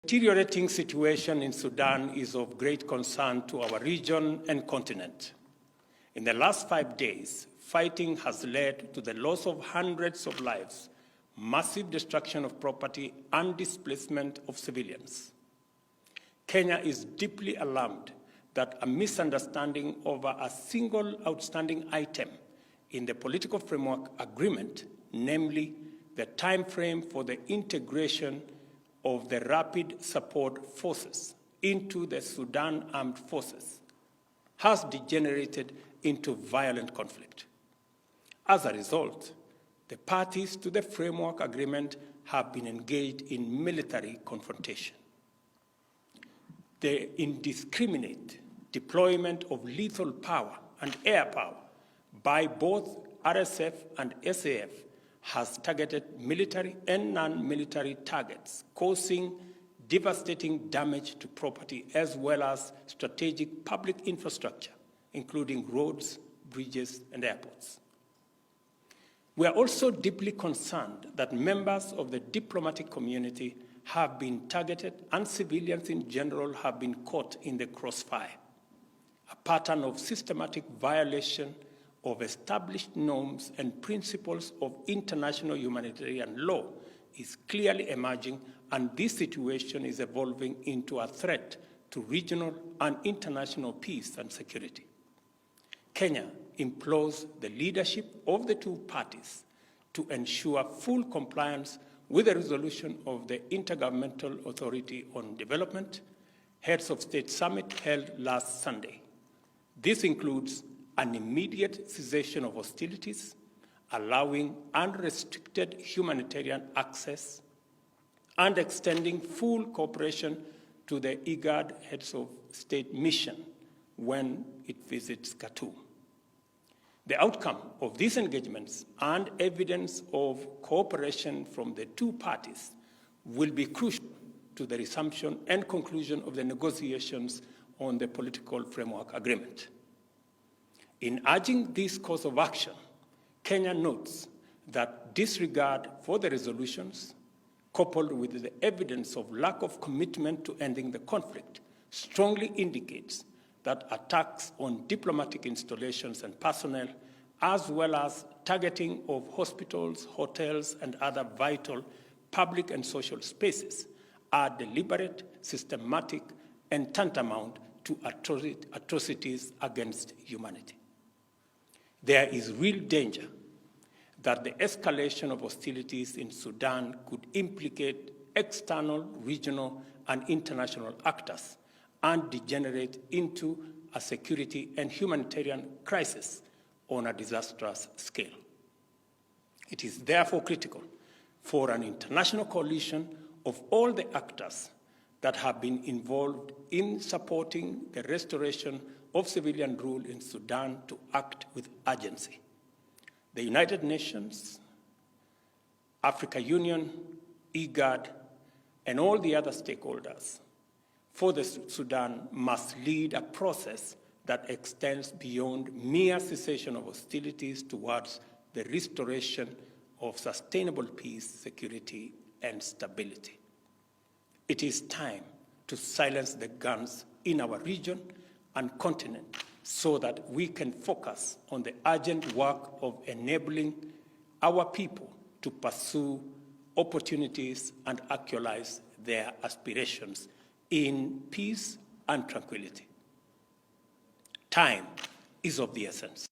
The deteriorating situation in Sudan is of great concern to our region and continent. In the last 5 days, fighting has led to the loss of hundreds of lives, massive destruction of property, and displacement of civilians. Kenya is deeply alarmed that a misunderstanding over a single outstanding item in the political framework agreement, namely the time frame for the integration of the Rapid Support Forces into the Sudan Armed Forces, has degenerated into violent conflict. As a result, the parties to the framework agreement have been engaged in military confrontation. The indiscriminate deployment of lethal power and air power by both RSF and SAF has targeted military and non-military targets, causing devastating damage to property as well as strategic public infrastructure, including roads, bridges, and airports. We are also deeply concerned that members of the diplomatic community have been targeted and civilians in general have been caught in the crossfire. A pattern of systematic violation of established norms and principles of international humanitarian law is clearly emerging, and this situation is evolving into a threat to regional and international peace and security. Kenya implores the leadership of the two parties to ensure full compliance with the resolution of the Intergovernmental Authority on Development Heads of State Summit held last Sunday. This includes an immediate cessation of hostilities, allowing unrestricted humanitarian access, and extending full cooperation to the IGAD Heads of State mission when it visits Khartoum. The outcome of these engagements and evidence of cooperation from the two parties will be crucial to the resumption and conclusion of the negotiations on the political framework agreement. In urging this course of action, Kenya notes that disregard for the resolutions, coupled with the evidence of lack of commitment to ending the conflict, strongly indicates that attacks on diplomatic installations and personnel, as well as targeting of hospitals, hotels, and other vital public and social spaces, are deliberate, systematic, and tantamount to atrocities against humanity. There is real danger that the escalation of hostilities in Sudan could implicate external, regional, and international actors and degenerate into a security and humanitarian crisis on a disastrous scale. It is therefore critical for an international coalition of all the actors that have been involved in supporting the restoration of civilian rule in Sudan to act with urgency. The United Nations, Africa Union, IGAD, and all the other stakeholders for the Sudan must lead a process that extends beyond mere cessation of hostilities towards the restoration of sustainable peace, security, and stability. It is time to silence the guns in our region and continent so that we can focus on the urgent work of enabling our people to pursue opportunities and actualize their aspirations in peace and tranquility. Time is of the essence.